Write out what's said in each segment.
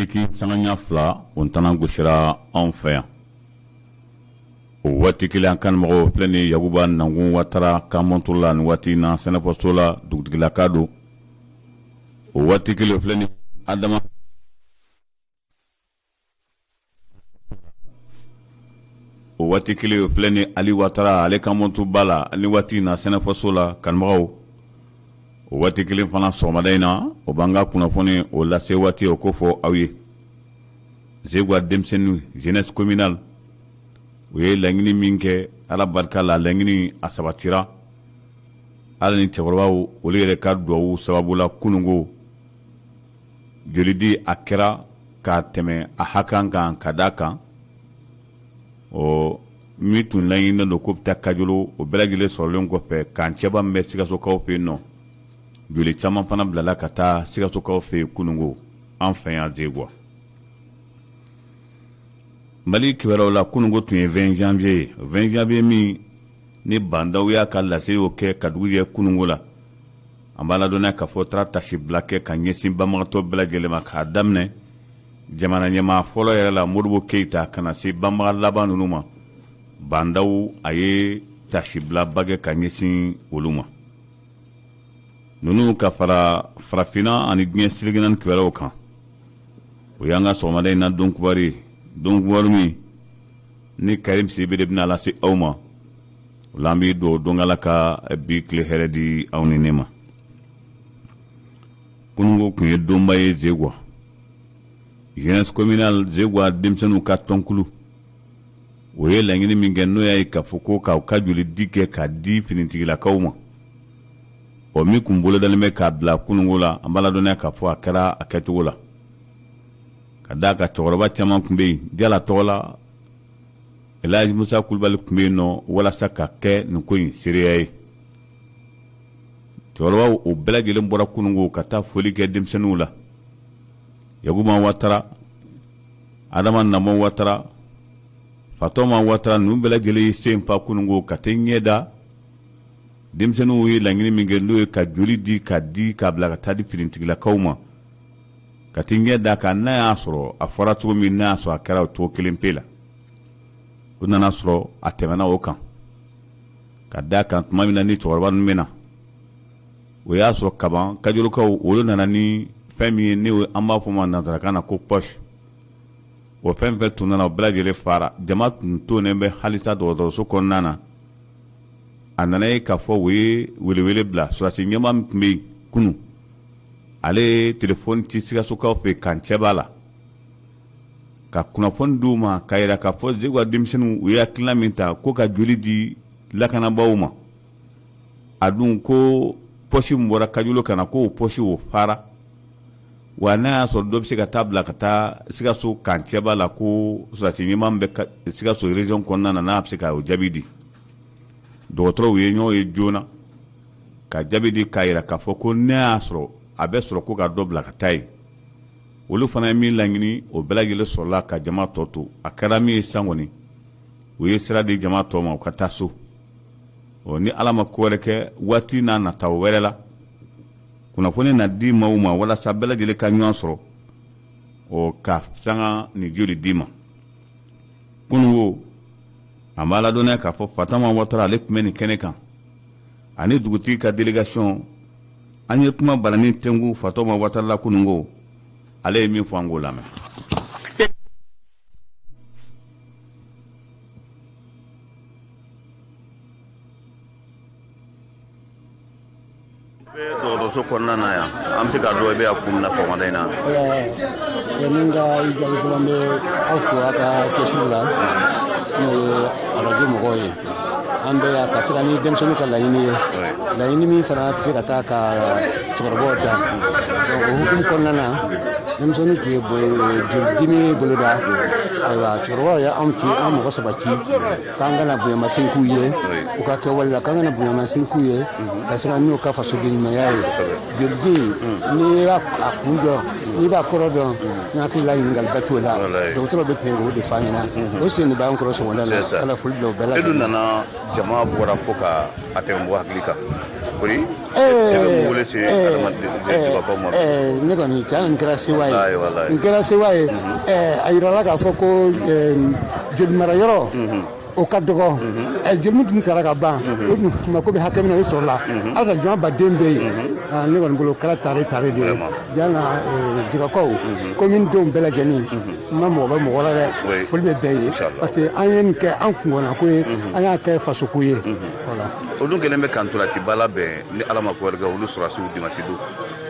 8 sanganya fila o ntana gosira anw fɛ yan o waati kelen an kanmɔgɔw filɛ ni Yakuba Nangun Watara ka montre la ni waati na sɛnɛfɔso la dugutigilaka don o waati kelen filɛ ni Adama o waati kelen filɛ ni Ali Watara ale ka montre bala ni waati na sɛnɛfɔso la kanmɔgɔw o waati kelen fana sɔgɔmada in na o b'an ka kunnafoni o lase waati o ko fɔ aw ye Zegwa denmisɛnninw jeunesse communale o ye laɲini min kɛ Ala barika la laɲini a sabatira Ala ni cɛkɔrɔbaw olu yɛrɛ ka duwawu sababu la kunungo jolidi a kɛra k'a tɛmɛ a hakan kan ka da kan o min tun laɲininen don ko bɛ taa Kajolo o bɛɛ lajɛlen sɔrɔlen kɔfɛ k'an cɛba min bɛ Sikasokaw fɛ yen nɔ joli caman fana bilala ka taa Sikasokaw fɛ yen kunungo an fɛ yan Zegwa Mali kibaruyaw la kunungo tun ye 20 janvier 20 janvier min ni bandaw y'a ka laserew kɛ ka dugu jɛ kunungo la an b'a ladɔnniya k'a fɔ taratasi bila kɛ ka ɲɛsin banbagatɔ bɛɛ lajɛlen ma k'a daminɛ jamana ɲɛmaa fɔlɔ yɛrɛ la Modibo Keyita kana se banbaga laban ninnu ma bandaw a ye tasibilaba kɛ ka ɲɛsin olu ma ninnu ka fara farafinna ani diɲɛ siriginna kibaruyaw kan o y'an ka sɔgɔmada in na don kubari min ni Karim Sibere bɛna lase aw ma o la an bɛ dugawu don Ala ka bi tile hɛrɛ di aw ni ne ma kunungo kun ye donba ye Zegwa jeunesse communale Zegwa denmisɛnninw ka tɔnkulu o ye laɲini min kɛ n'o y'a ye k'a fɔ ko k'aw ka joli di kɛ k'a di finitigilakaw ma o min kun bolodalen bɛ k'a bila kunungo la an b'a ladɔnniya k'a fɔ a kɛra a kɛcogo la ka d'a kan cɛkɔrɔba caman tun bɛ yen Jala tɔgɔ la Elaji Musa Kulubali tun bɛ yen nɔ walasa ka kɛ nin ko in seereya ye cɛkɔrɔbaw o bɛɛ lajɛlen bɔra kunungo ka taa foli kɛ denmisɛnninw la Yakuba Watara Adama Namɔ Watara Fatɔma Watara ninnu bɛɛ lajɛlen ye sen fa kunungo ka tɛ ɲɛ da denmisɛnninw ye laɲini min kɛ n'o ye ka joli di k'a bila ka taa di finitigilakaw ma ka tɛ ɲɛ da kan n'a y'a sɔrɔ a fɔra cogo min n'a y'a sɔrɔ a kɛra o cogo kelen pe la o nana sɔrɔ a tɛmɛna o kan ka da kan tuma min na ni cɛkɔrɔba ninnu bɛna o y'a sɔrɔ kaban Kajolokaw olu nana ni fɛn min ye ne an b'a fɔ ma nanzarakan na ko poche o fɛn fɛn tun nana o bɛɛ lajɛlen fara jama tun tonen bɛ halisa dɔgɔtɔrɔso kɔnɔna na a nana ye k'a fɔ o ye welewele bila surasi ɲɛmaa min tun bɛ yen kunun ale ye telefɔni ci Sikasokaw fɛ k'an cɛ b'a la ka kunnafoni d'u ma k'a jira k'a fɔ Zegwa denmisɛnninw u ye hakilina min ta ko ka joli di lakanabaaw ma a dun ko poche min bɔra Kajolo kana ko o poche o fara wa n'a y'a sɔrɔ dɔ bɛ se ka taa bila ka taa Sikaso k'an cɛ b'a la ko surasi ɲɛmaa min bɛ Sikaso région kɔnɔna na n'a bɛ se ka o jaabi di dɔgɔtɔrɔw ye ɲɔgɔn ye joona ka jaabi di k'a jira k'a fɔ ko n'a y'a sɔrɔ a bɛ sɔrɔ ko ka dɔ bila ka taa yen olu fana ye min laɲini o bɛɛ lajɛlen sɔrɔla ka jama tɔ to a kɛra min ye sisan kɔni u ye sira di jama tɔ ma u ka taa so ni Ala ma ko wɛrɛ kɛ waati n'a nataw wɛrɛ la kunnafoni na di maaw ma walasa bɛɛ lajɛlen ka ɲɔgɔn sɔrɔ ka sanga ni joli di ma kunungo an b'a ladɔnniya k'a fɔ Fatɔma Watara ale tun bɛ nin kɛnɛ kan ani dugutigi ka délégation an ye kuma balani tɛngu Fatɔma Watara la kunungo ale ye min fɔ an k'o lamɛn dɔgɔtɔrɔso kɔnɔna na yan an bɛ se ka dɔ i bɛ a kun na sɔgɔmada in na ni ka jaabi fɔlɔ bɛ aw fo a ka kɛsiw la n'o ye arajo mɔgɔw ye an bɛ yan ka se ka ni denmisɛnninw ka laɲini ye laɲini min fana tɛ se ka taa ka cɛkɔrɔbaw da o hukumu kɔnɔna na denmisɛnninw tun ye jolidimi boloda ayiwa cɛkɔrɔbaw ye anw ci an mɔgɔ saba ci k'an kana bonyamasegin k'u ye u ka kɛwale la k'an kana bonyamasegin k'u ye ka se ka n'u ka fasoden ɲumanya ye joliji n'i y'a kun dɔn n'i b'a kɔrɔ dɔn n hakili la ɲininkaliba t'o la dɔgɔtɔrɔ bɛ ten k'o de f'a ɲɛna o sen de b'an kɔrɔ sɔgɔmada la ala foli bila o bɛɛ la. e dun nana jama bɔra fo ka a tɛmɛ mɔgɔ hakili kan kori e bɛ mun wele se adamadenbakaw ma. ne kɔni tiɲɛ na nin kɛra sewa ye nin kɛra sewa ye a yirala k'a fɔ ko joli mara yɔrɔ o ka dɔgɔ joli dun taara ka ban o dun mako bɛ hakɛ min na o sɔrɔla hali ka jama baden bɛ yen ne kɔni bolo o kɛra tare de ye jana jigakaw komi denw bɛɛ lajɛlen n ma mɔgɔ bɛ mɔgɔ la dɛ foli bɛ bɛɛ ye parce que an ye nin kɛ an kungɔnna ko ye an y'a kɛ fasoko ye voilà. o dun kɛlen bɛ kan ntolanci ba labɛn ni ala ma ko wɛrɛ kɛ olu sɔrɔsiw dimanche don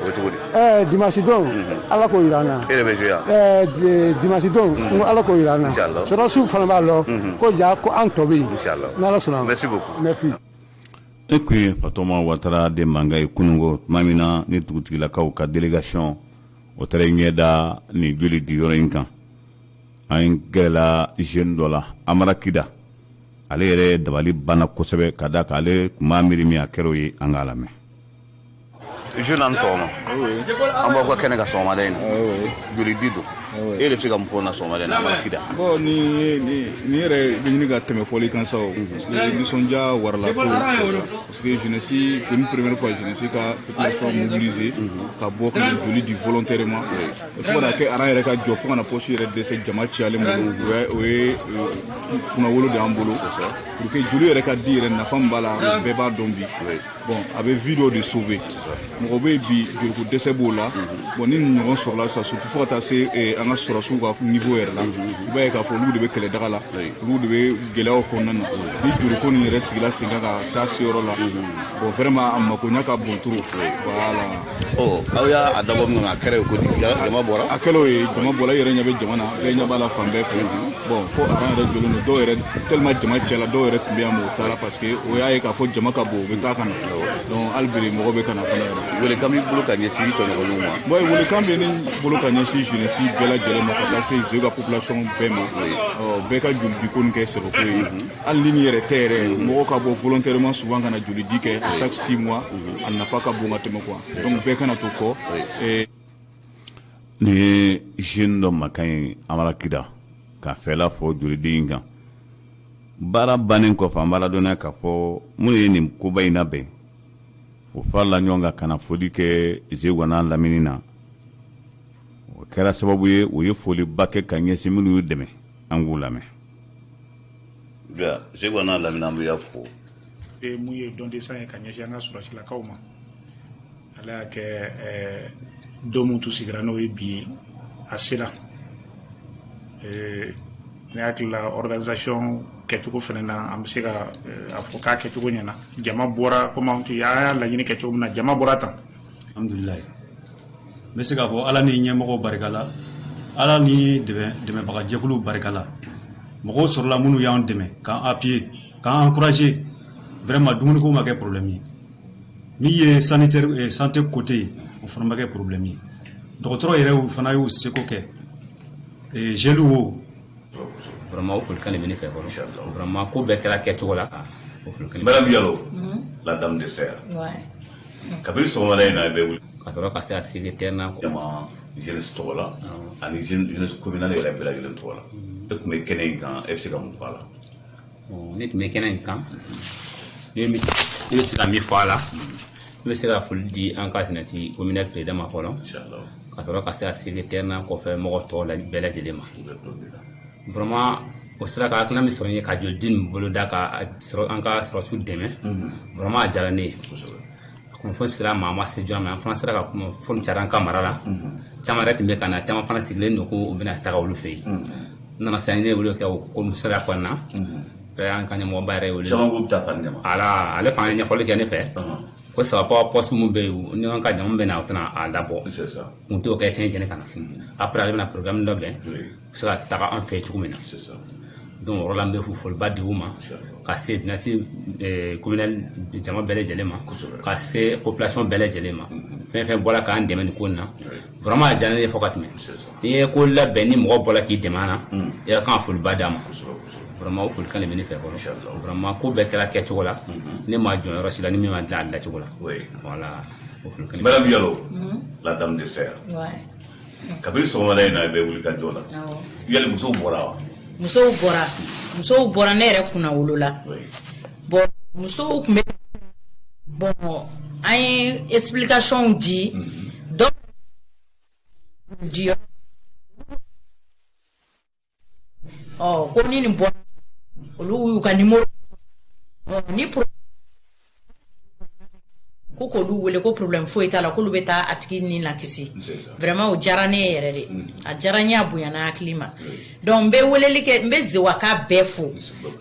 o bɛ cogo di. dimanche don ala k'o jira an na. e yɛrɛ bɛ jouer dimanche don n ko ala k'o jira an na sɔrɔsiw fana b'a lɔ ko ja ko an tɔ bɛ yen n'ala sɔnna. merci beaucoup. merci. e kun ye fatɔma watara de manga ye kunungo tuma min na ni dugutigilakaw ka délégation o taara ɲɛ da nin joli di yɔrɔ in kan an gɛrɛla jeune dɔ la amara kida ale yɛrɛ dabali banna kosɛbɛ ka da kan ale tun b'a miiri min a kɛra o ye an k'a lamɛn. jeune an sɔgɔma an b'aw ka kɛnɛ ka sɔgɔmada in na joli di don e yɛrɛ bɛ se ka mun fɔ na sɔgɔmada in na amara kida. bon ni yɛrɛ bɛ ɲini ka tɛmɛ fɔli kan sa o parce que nisɔndiya warala to parce que jeunesse une première fois jeunesse ka population mobilisée ka bɔ ka joli di volontairement fo ka na kɛ aran yɛrɛ ka jɔ fo ka na poche yɛrɛ dɛsɛ jama ciyalen bolo o ye kunnawolo de y'an bolo pour que joli yɛrɛ ka di yɛrɛ nafa min b'a la bɛɛ b'a dɔn bi bon a bɛ vie dɔ de sauver mɔgɔ bɛ bi joliko dɛsɛ b'o la bon ni nin ɲɔgɔn sɔrɔla sa surtout fo ka taa se an ka sɔrɔsiw ka niveau yɛrɛ la i b'a ye k'a fɔ olu de bɛ kɛlɛ daga la olu de bɛ gɛlɛyaw kɔnɔna na ni joliko nin yɛrɛ sigila sen kan ka s'a seyɔrɔ la bon vraiment a makoɲa ka bon trop voilà. aw y'a dabɔ min kama a kɛra ye ko jama bɔra. a kɛra o ye jama bɔra i yɛrɛ ɲɛ bɛ jama na bɛɛ ɲɛ b'a la fan bɛɛ fɛ bon fo aran yɛrɛ jɔlen don dɔw yɛrɛ tellement jama cɛla dɔw yɛrɛ tun bɛ yan mais o taara parce que o y'a ye k'a fɔ jama ka bon o bɛ taa ka na donc hali bi mɔgɔ bɛ ka na fana yɛrɛ. welekan b'i bolo ka ɲɛsin tɔɲɔgɔnninw ma. bon welekan bɛ ne bolo ka ɲɛsin jeunesse bɛɛ lajɛlen ma ka taa se jeu ka population bɛɛ ma bɛɛ ka joli di ko nin kɛ sɛbɛko ye hali ni nin yɛrɛ tɛ yɛrɛ mɔgɔ ka bɔ volontairement souvent ka na joli di kɛ chaque 6 mois a nafa ka bon ka tɛmɛ quoi donc bɛɛ kana to kɔ. nin ye jeune dɔ makan ye amara kida ka fɛla fɔ joli di in kan baara bannen kɔfɛ an b'a ladɔnniya k'a fɔ minnu ye nin koba in labɛn o farala ɲɔgɔn kan ka na foli kɛ zewana lamini na o kɛra sababu ye o ye foliba kɛ ka ɲɛsin minnu y'u dɛmɛ an k'u lamɛn. zewana lamini an bɛ y'a fo. mun ye don dessin ye ka ɲɛsin an ka sɔrɔsilakaw ma ala y'a kɛ don min tun sigira n'o ye bi ye a sera ne hakili la organisation kɛcogo fana na an bɛ se ka a fɔ k'a kɛcogo ɲɛna jama bɔra komi an y'a laɲini kɛ cogo min na jama bɔra tan. alhamdulilayi n bɛ se k'a fɔ ala ni ɲɛmɔgɔw barika la ala ni dɛmɛbaga jɛkuluw barika la mɔgɔw sɔrɔla minnu y'an dɛmɛ k'an appuyer k'an encourager vraiment dumuniko ma kɛ problème ye min ye sanitaire santé côté ye o fana ma kɛ problème ye dɔgɔtɔrɔ yɛrɛ fana y'u seko kɛ jeliw o vraiment o folikan de bɛ ne fɛ fɔlɔ vraiment ko bɛɛ kɛra kɛcogo la o folikan. Madame Diallo la dame de fer kabini sɔgɔmada in na i bɛ wuli ka sɔrɔ ka se a secrétaire na jama jeunesse tɔgɔ la ani jeunesse communale yɛrɛ bɛɛ lajɛlen tɔgɔ la e tun bɛ kɛnɛ in kan e bɛ se ka mun fɔ a la. ne tun bɛ kɛnɛ in kan ne bɛ se ka min fɔ a la ne bɛ se ka foli di an ka jeunesse communale président ma fɔlɔ ka sɔrɔ ka se a secrétaire na kɔfɛ mɔgɔ tɔw bɛɛ lajɛlen ma vraiment o sera ka hakilina min sɔrɔ n ye ka joli di nin boloda ka an ka sɔrɔsiw dɛmɛ vraiment a diyara ne ye kunnafoni sera maa ma se jɔn ma an fana sera ka kunnafoni cari an ka mara la caman yɛrɛ tun bɛ ka na caman fana sigilen don ko u bɛna taga olu fɛ yen n nana sisan ne ye wele kɛ o commissariat kɔnɔna na an ka ɲɛmɔgɔba yɛrɛ ye wele caman ko bɛ taa fan ɲɛma ale fana ye ɲɛfɔli kɛ ne fɛ ko saba poste min bɛ yen ni an ka jama bɛ na o tɛna a labɔ kun t'o kɛ siɲɛ jɛnɛ ka na après ale bɛna programme dɔ bɛn u bɛ se ka taga an fɛ cogo min na donc o yɔrɔ la n bɛ foliba di u ma ka se jeunesse communale jama bɛɛ lajɛlen ma ka se population bɛɛ lajɛlen ma fɛn fɛn bɔra k'an dɛmɛ nin ko in na vraiment a diyara ne ye fɔ ka tɛmɛ n'i ye ko labɛn ni mɔgɔ bɔra k'i dɛmɛ a na i ka kan ka foliba d'a ma vraiment o folikan de bɛ ne fɛ fɔlɔ vraiment ko bɛɛ kɛra kɛcogo la ne ma jɔn yɔrɔ si la ni min ma dilan a dilancogo la voilà o folikan. Madame Diallo la dame de fer kabiri sɔgɔmada in na i bɛ wuli ka jɔ la yali musow bɔra wa musow bɔra ne yɛrɛ kunna wolola bon musow tun bɛ bon an ye explication di donc di ko ni nin bɔra olu y'u ka numéro ni ko k'olu wele ko problème foyi t'a la k'olu bɛ taa a tigi ni lakisi vraiment o diyara ne ye yɛrɛ de a diyara n ye a bonyana hakili ma donc n bɛ weleli kɛ n bɛ Zewaka bɛɛ fo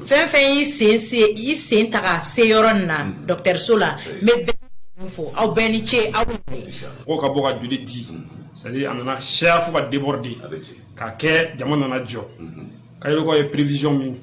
fɛn fɛn y'i sen ta ka se yɔrɔ nin na dɔgɔtɔrɔso la n bɛ bɛɛ fo aw bɛɛ ni ce aw ko ka bɔ ka joli di c'est-à-dire a nana caya fo ka déborder k'a kɛ jama nana jɔ Kayoko ye prévision min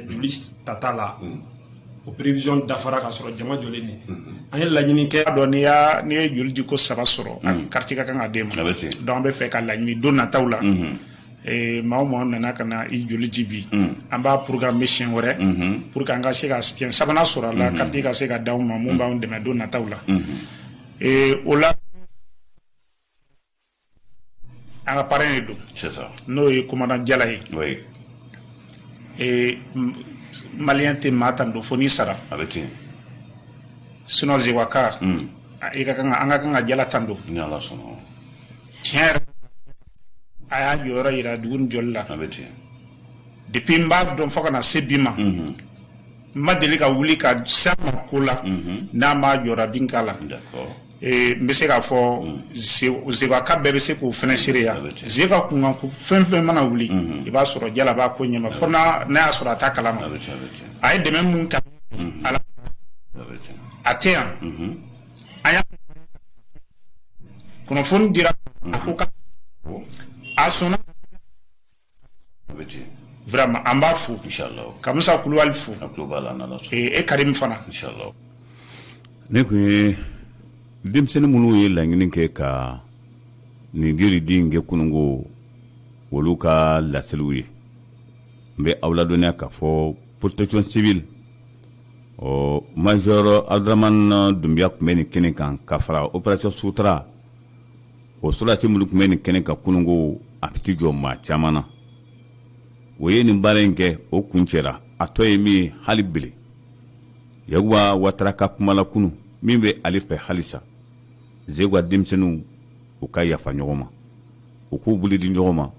joli tata la o prévision dafara ka sɔrɔ jama jɔlen ni an ye laɲini kɛ dɔn ni ye joli di ko 3 sɔrɔ a quartier ka kan ka d'e ma donc an bɛ fɛ ka laɲini don nataw la maa o maa nana ka na i joli di bi an b'a programme siɲɛ wɛrɛ pour que an ka se ka siɲɛ sabanan sɔrɔ a la quartier ka se ka d'aw ma mun b'anw dɛmɛ don nataw la o la an ka parrain de don n'o ye commandant Jala ye malien tɛ maa tan don fo n'i sara sinon Zewaka an ka kan ka Jala tan don tiɲɛ yɛrɛ a y'a jɔyɔrɔ yira dugu ni jɔli la depuis n b'a dɔn fo ka na se bi ma n ma deli ka wuli ka se ma ko la n'a ma jɔra bin k'a la n bɛ se k'a fɔ Zewaka bɛɛ bɛ se k'o fɛnɛ seereya Zeka kunkan ko fɛn fɛn mana wuli i b'a sɔrɔ Jala b'a ko ɲɛma fo n'a y'a sɔrɔ a t'a kalama a ye dɛmɛ mun ta a tɛ yan an y'a kunnafoni dira a ko ka a sɔnna vraiment an b'a fo ka Musa Kulubali fo Karim fana ne kun ye denmisɛnnin minnu ye laɲini kɛ ka nin joli di in kɛ kunungo olu ka laseliw ye n bɛ aw ladɔnniya k'a fɔ protection civile major Abdramane Dunbiya tun bɛ nin kɛnɛ kan ka fara opération Sotra o soldat minnu tun bɛ nin kɛnɛ kan kunungo a tɛ jɔ maa caman na o ye nin baara in kɛ o kun cɛra a tɔ ye min ye hali bile Yakuba Watara ka kuma la kunu min bɛ ale fɛ halisa Zegwa denmisɛnninw u ka yafa ɲɔgɔn ma u k'u boli di ɲɔgɔn ma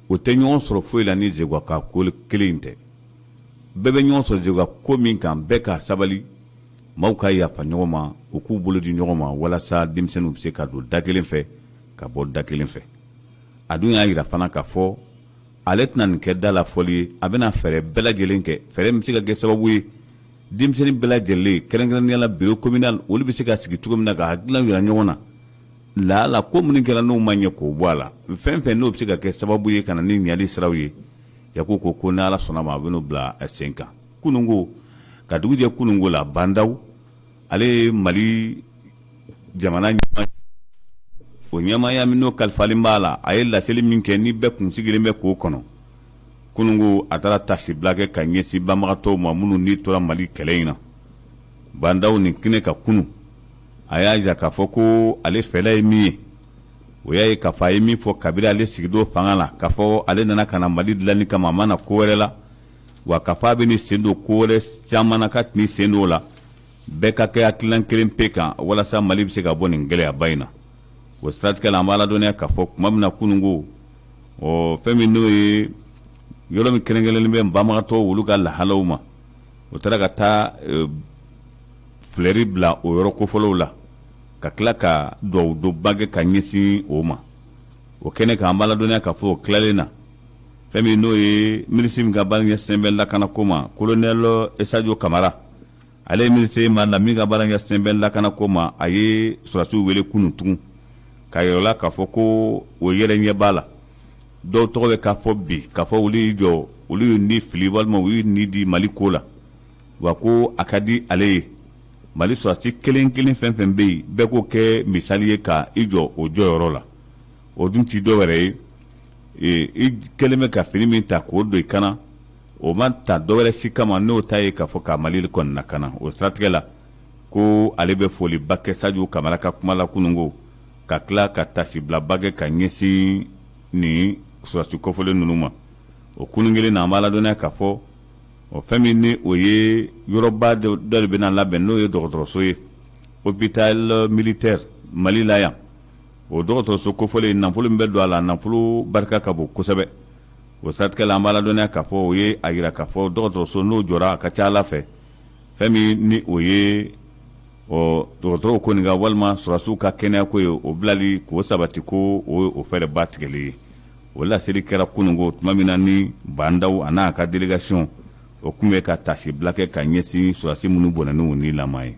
o tɛ ɲɔgɔn sɔrɔ foyi la ni Zegwa ka ko kelen tɛ bɛɛ bɛ ɲɔgɔn sɔrɔ Zegwa ko min kan bɛɛ ka sabali maaw ka yafa ɲɔgɔn ma u k'u bolo di ɲɔgɔn ma walasa denmisɛnninw bɛ se ka don da kelen fɛ ka bɔ da kelen fɛ a dun y'a yira fana k'a fɔ ale tɛna nin kɛ da la fɔli ye a bɛna fɛɛrɛ bɛɛ lajɛlen kɛ fɛɛrɛ min bɛ se ka kɛ sababu ye denmisɛnnin bɛɛ lajɛlen kɛrɛnkɛrɛnnenya la bureau communal olu bɛ se ka sigi cogo min na ka hakilinaw yira ɲɔgɔn na laala ko minnu kɛra n'o ma ɲɛ k'o bɔ a la fɛn fɛn n'o bɛ se ka kɛ sababu ye ka na ni ɲali siraw ye Yakuba ko ni Ala sɔnna ma a bɛ n'o bila sen kan kunungo ka dugu jɛ kunungo la Bandaw ale ye Mali jamana ɲɛma o ɲɛmaaya min n'o kalifalen b'a la a ye laseli min kɛ ni bɛɛ kun sigilen bɛ k'o kɔnɔ kunungo a taara tasibila kɛ ka ɲɛsin banbagatɔw ma minnu n'i tora Mali kɛlɛ in na Bandaw nin kɛnɛ ka kunu a y'a jira k'a fɔ ko ale fɛla ye min ye o y'a ye k'a fɔ a ye min fɔ kabiri ale sigidon fanga la k'a fɔ ale nana ka na Mali dilanni kama a ma na ko wɛrɛ la wa k'a fɔ a bɛ ni sen don ko wɛrɛ caman na ka tɛn'i sen don o la bɛɛ ka kɛ hakilina kelen pe kan walasa Mali bɛ se ka bɔ nin gɛlɛyaba in na o siratigɛ la an b'a ladɔnniya k'a fɔ tuma min na kunungo fɛn min n'o ye yɔrɔ min kɛrɛnkɛrɛnnen bɛ banbagatɔw olu ka lahalaw ma o taara ka taa flɛri bila o yɔrɔ kofɔlɔw la ka tila ka dɔwdonba kɛ ka ɲɛsin o ma o kɛnɛ kan an b'a ladɔnniya k'a fɔ o tilalen na fɛn min n'o ye minisiri min ka baara ɲɛsinnen bɛ lakanako ma colonel Esajo Kamara ale ye minisiri ma na min ka baara ɲɛsinnen bɛ lakanako ma a ye sɔrɔdasiw wele kunun tugun ka yɔrɔla k'a fɔ ko o yɛrɛ ɲɛ b'a la dɔw tɔgɔ bɛ k'a fɔ bi k'a fɔ olu y'i jɔ olu y'u ni fili walima u y'u ni di Mali ko la wa ko a ka di ale ye mali sɔrɔsi kelen kelen fɛn fɛn bɛ yen bɛɛ k'o kɛ misali ye ka i jɔ o jɔyɔrɔ la o dun ti dɔ wɛrɛ ye i kelen bɛ ka fini min ta k'o don i kana o ma ta dɔ wɛrɛ si kama n'o ta ye k'a fɔ ka mali kɔni lakana o siratigɛ la ko ale bɛ foliba kɛ Sadio Kamara ka kuma la kunungo ka tila ka tasibilaba kɛ ka ɲɛsin nin sɔrɔsi kɔfɔlen ninnu ma o kunun kelen na an b'a ladɔnniya k'a fɔ o fɛn min ni o ye yɔrɔba dɔ de bɛna labɛn n'o ye dɔgɔtɔrɔso ye hôpital militaire Mali la yan o dɔgɔtɔrɔso kofɔlen nafolo min bɛ don a la nafolo barika ka bon kosɛbɛ o siratigɛ la an b'a ladɔnniya k'a fɔ o ye a yira k'a fɔ dɔgɔtɔrɔso n'o jɔra a ka ca Ala fɛ fɛn min ni o ye dɔgɔtɔrɔw ko nin ka walima sɔrɔsiw ka kɛnɛya ko ye o bilali k'o sabati ko o ye o fɛɛrɛ ba tigɛli ye o laseli kɛra kunungo tuma min na ni bandaw a n'a ka délégation o kun bɛ ka tasibila kɛ ka ɲɛsin sɔrɔsi minnu bɔnɛn'u ni lamɔ ye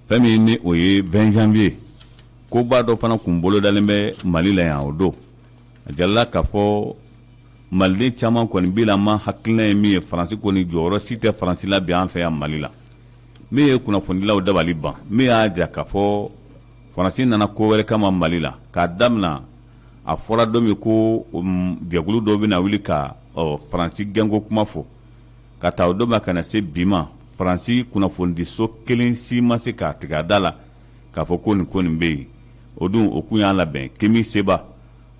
fɛn min ni o ye 20 janvier koba dɔ fana kun bolodalen bɛ Mali la yan o don a jalala k'a fɔ maliden caman kɔni bi la ma hakilina ye min ye Faransi kɔni jɔyɔrɔ si tɛ Faransi la bi an fɛ yan Mali la min ye kunnafonidilaw dabali ban min y'a ja k'a fɔ Faransi nana ko wɛrɛ kama Mali la k'a daminɛ a fɔra don min ko jɛkulu dɔw bɛna wuli ka Faransi gɛnko kuma fɔ ka taa o don ma ka na se bi ma Faransi kunnafonidiso kelen si ma se k'a tigɛ a da la k'a fɔ ko nin bɛ yen o dun o kun y'a labɛn Kemi Seba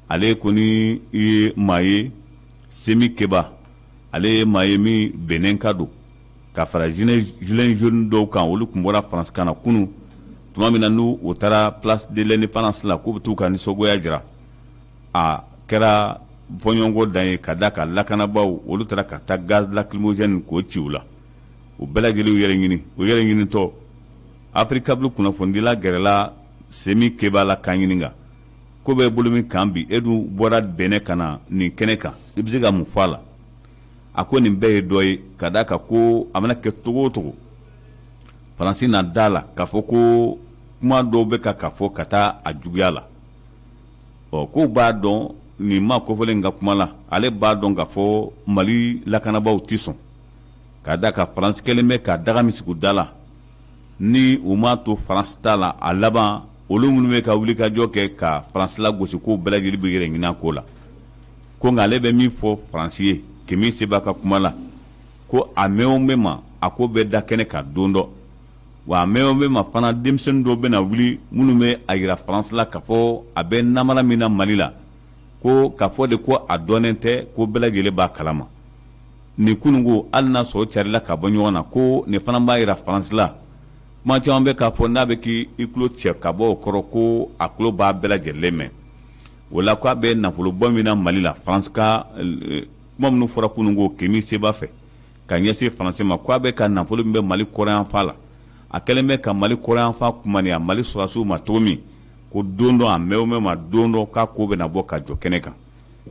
ale kɔni ye maa ye Semi Keba ale ye maa ye min bɛnnen ka don ka fara gilet jaune dɔw kan olu kun bɔra Faransi kana kunu tuma min na n'u o taara place de l'indépendance la k'u bɛ t'u ka nisɔngoya jira a kɛra fɔɲɔgɔnko dan ye ka da ka lakanabaw olu taara ka taa gaz lacrymogène k'o ci u la u bɛɛ lajɛlen u yɛrɛ ɲinitɔ Afrikabulu kunnafonidila gɛrɛla Semi Keba la kan ɲininka ko bɛ bolo min kan bi e dun bɔra bɛnɛ ka na nin kɛnɛ kan i bɛ se ka mun fɔ a la a ko nin bɛɛ ye dɔ ye ka da kan ko a mana kɛ cogo o cogo Faransi na da la k'a fɔ ko kuma dɔw bɛ ka fɔ ka taa a juguya la k'u b'a dɔn nin ma kofɔlen ka kuma la ale b'a dɔn k'a fɔ Mali lakanabaw ti sɔn ka da kan Faransi kɛlen bɛ ka daga min sigi u da la ni u m'a to Faransi ta la a laban olu minnu bɛ ka wulikajɔ kɛ ka Faransi lagosi k'o bɛɛ lajɛlen bɛ yɛrɛ ɲin'a ko la ko nka ale bɛ min fɔ Faransi ye Kemi Seba ka kuma la ko a mɛn o mɛn ma a ko bɛ da kɛnɛ kan don dɔ wa a mɛn o mɛn ma fana denmisɛnnin dɔw bɛ na wuli minnu bɛ a yira Faransi la k'a fɔ a bɛ namara min na Mali la ko k'a fɔ de ko a dɔnnen tɛ ko bɛɛ lajɛlen b'a kalama nin kununko hali n'a sɔrɔ carila ka bɔ ɲɔgɔn na ko nin fana b'a yira Faransi la kuma caman bɛ k'a fɔ n'a bɛ k'i tulo tigɛ ka bɔ o kɔrɔ ko a tulo b'a bɛɛ lajɛlen mɛn o la ko a bɛ nafolobɔ min na Mali la Faransi ka kuma minnu fɔra kununko Kemi Seba fɛ ka ɲɛsin Faransi ma ko a bɛ ka nafolo min bɛ Mali kɔrɔyanfan la a kɛlen bɛ ka Mali kɔrɔyanfan kumaniya Mali sɔrɔsiw ma cogo min ko don dɔ a mɛn o mɛn ma don dɔ k'a ko bɛna bɔ ka jɔ kɛnɛ kan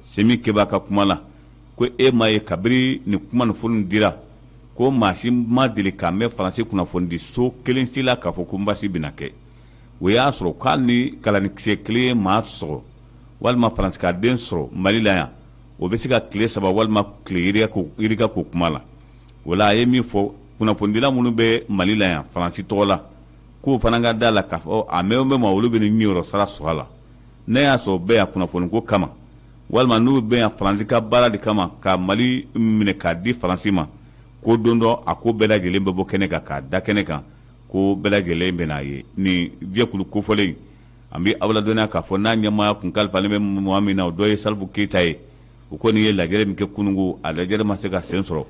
Semi Keba ka kuma la ko e ma ye kabiri nin kuma nafolo dira ko maa si ma deli ka mɛn Faransi kunnafonidi so kelen si la k'a fɔ ko basi bɛna kɛ o y'a sɔrɔ k'ali ni kalanikisɛ kelen ye maa sɔrɔ walima Faransi ka den sɔrɔ Mali la yan o bɛ se ka tile 3 walima tile yirika k'o kuma la o la a ye min fɔ kunnafonidila minnu bɛ Mali la yan Faransi tɔgɔ la k'o fana ka da la k'a fɔ a mɛn o mɛn ma olu bɛ nin ɲɛyɔrɔ sara sɔrɔ a la ne y'a sɔrɔ bɛɛ yan kunnafoniko kama walima n'u bɛ yan Faransi ka baara de kama ka Mali minɛ k'a di Faransi ma ko don dɔ a ko bɛɛ lajɛlen bɛ bɔ kɛnɛ kan k'a da kɛnɛ kan ko bɛɛ lajɛlen bɛ n'a ye nin jɛkulu kofɔlen an bɛ aw ladɔnniya k'a fɔ n'a ɲɛmaaya kun kalifalen bɛ mɔgɔ min na o dɔ ye Salifu Keyita ye o kɔni ye lajɛrɛ min kɛ kununko a lajɛrɛ ma se ka sen sɔrɔ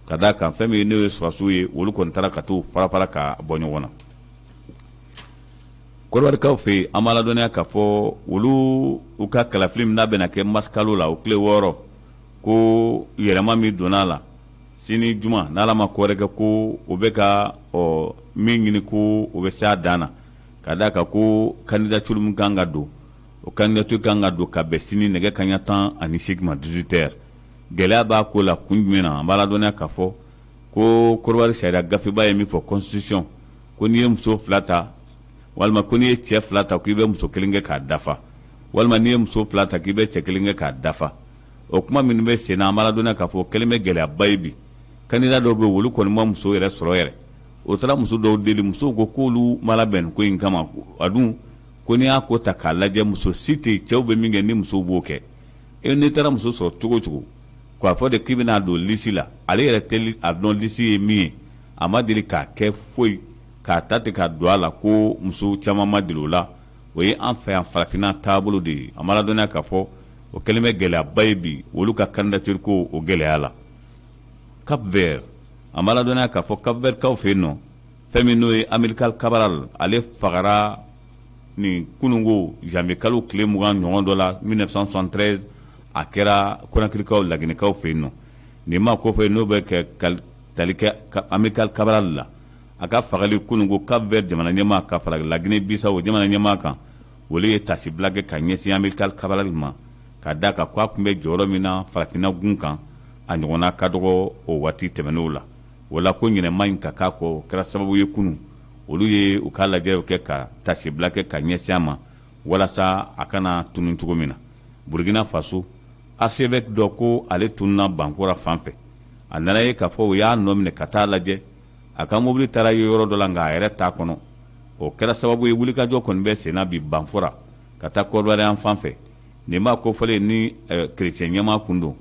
ka da kan fɛn min n'o ye sɔrɔsiw ye olu kɔni taara ka t'u fara ka bɔ ɲɔgɔn na Kɔrɔbarikaw fɛ yen an b'a ladɔnniya k'a fɔ olu u ka kalafili min n'a bɛna kɛ masikalo la o tile 6 ko yɛlɛma min donna a la sini juma n'ala ma ko wɛrɛ kɛ ko o bɛ ka min ɲini ko o bɛ se a dan na ka da kan ko candidature min kan ka don o candidature kan ka don ka bɛn sini nɛgɛ kanɲɛ 18 ma 18h gɛlɛya b'a ko la kun jumɛn na an b'a ladɔnniya k'a fɔ ko Kɔrɔbari sariya gafeba ye min fɔ constitution ko n'i ye muso 2 ta walima ko n'i ye cɛ 2 ta k'i bɛ muso 1 kɛ k'a dafa walima n'i ye muso 2 ta k'i bɛ cɛ 1 kɛ k'a dafa o kuma minnu bɛ sen na an b'a ladɔnniya k'a fɔ kelen bɛ gɛlɛyaba ye bi candidat dɔw bɛ olu kɔni ma muso yɛrɛ sɔrɔ yɛrɛ o taara muso dɔw deli musow ko k'olu ma labɛn ko in kama a dun ko n'i y'a ko ta k'a lajɛ muso si tɛ yen cɛw bɛ min kɛ ni musow b'o kɛ n'i taara muso sɔrɔ cogo cogo k'a fɔ de k'i bɛna don lisi la ale yɛrɛ tɛ a dɔn lisi ye min ye a ma deli k'a kɛ foyi k'a ta ten ka don a la ko muso caman ma deli o la o ye an fɛ yan farafinna taabolo de ye a ma ladɔnniya k'a fɔ o kɛlen bɛ gɛlɛyaba ye bi olu ka candidature ko o gɛlɛya la Cap Vert a ma ladɔnniya k'a fɔ Cap Vert kaw fɛ yen nɔ fɛn min n'o ye Amilcar Cabral ale fagara nin kunungo janvier kalo tile 20 ɲɔgɔn dɔ la 1973 a kɛra Conakrykaw Laginɛkaw fɛ yen nɔ nin ma ko fɛ n'o bɛ kɛ tali kɛ Amilcar Cabral la a ka fagali kunungo Cap Vert jamana ɲɛmaa ka fara Laginɛ Bisawo jamana ɲɛmaa kan olu ye tasibila kɛ ka ɲɛsin Amilcar Cabral ma ka da ka ko a tun bɛ jɔyɔrɔ min na farafinna gun kan a ɲɔgɔnna ka dɔgɔ o waati tɛmɛn'o la wala ko ɲinɛma in ka k'a kɔ kɛra sababu ye kunun olu ye u ka lajɛw kɛ ka tasibila kɛ ka ɲɛsin a ma walasa a kana tunun cogo min na Burkina Faso ACVEC dɔ ko ale tununna Bankora fan fɛ a nana ye k'a fɔ u y'a nɔ minɛ ka taa lajɛ a ka mobili taara ye yɔrɔ dɔ la nka a yɛrɛ t'a kɔnɔ o kɛra sababu ye wulikajɔ kɔni bɛ senna bi Banfora ka taa Kɔrɔbɔrɔ fan fɛ nin b'a kofɔlen ni kerecɛn ɲɛmaa kun don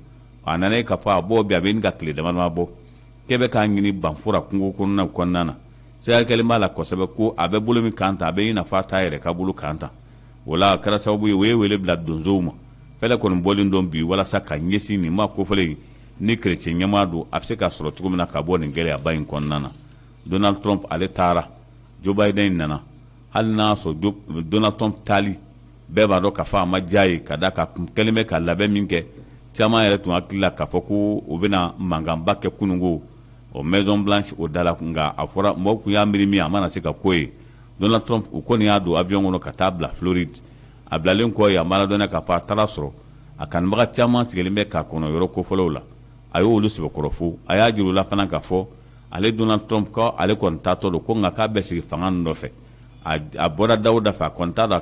a nana ye k'a fɔ a bɔ bi a bɛ nin ka tile dama dama bɔ k'e bɛ k'a ɲini Banfora kungo kɔnɔna na sɛgɛ kɛlen b'a la kosɛbɛ ko a bɛ bolo min kan ta a bɛ i n'a fɔ a t'a yɛrɛ ka bolo kan ta o la a kɛra sababu ye o ye wele bila donsow ma fɛlɛ kɔni bɔlen dɔn bi walasa ka ɲɛsin nin ma kofɔlen ni kerecɛn ɲɛmaa don a bɛ se ka sɔrɔ cogo min na ka bɔ nin gɛlɛyaba in kɔnɔna na Donald Trump ale taara Joe Biden nana hali n'a sɔrɔ Donald Trump taali bɛɛ b'a dɔn k'a fɔ a ma diya ye ka da ka kɛlen bɛ ka labɛn min kɛ caman yɛrɛ tun hakili la k'a fɔ ko u bɛna mankanba kɛ kunungo o Maison Blanche o da la nka a fɔra mɔgɔw tun y'a miiri min a mana se ka ko ye Donald Trump u kɔni y'a don avion kɔnɔ ka taa bila Floride a bilalen kɔ yen a ma ladɔnniya k'a fɔ a taara sɔrɔ a kanubaga caman sigilen bɛ k'a kɔnɔ yɔrɔ kofɔlɔw la a y'olu sɛbɛkɔrɔ fo a y'a jira u la fana k'a fɔ ale Donald Trump ko ale kɔni taatɔ don ko nka k'a bɛ sigi fanga nɔfɛ a bɔra Dawuda fɛ a kɔni t'a dɔn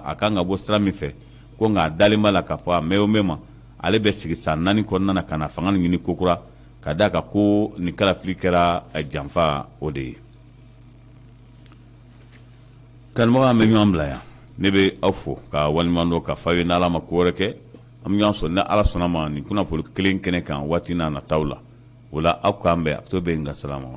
a kan ka bɔ sira min fɛ ko nka a dalen b'a la k'a fɔ a mɛn o mɛn ma ale bɛ sigi san 4 kɔnɔna na ka na fanga ɲini kokura ka da kan ko nin kalafili kɛra janfa o de ye kanubaga an bɛ ɲɔgɔn bila yan ne bɛ aw fo ka waliɲuman dɔn ka f'aw ye n'Ala ma ko wɛrɛ kɛ an bɛ ɲɔgɔn sɔrɔ ni Ala sɔnna ma nin kunnafoni kelen kɛnɛ kan waati n'a nataw la o la aw k'an bɛn a to bɛ yen nka salamu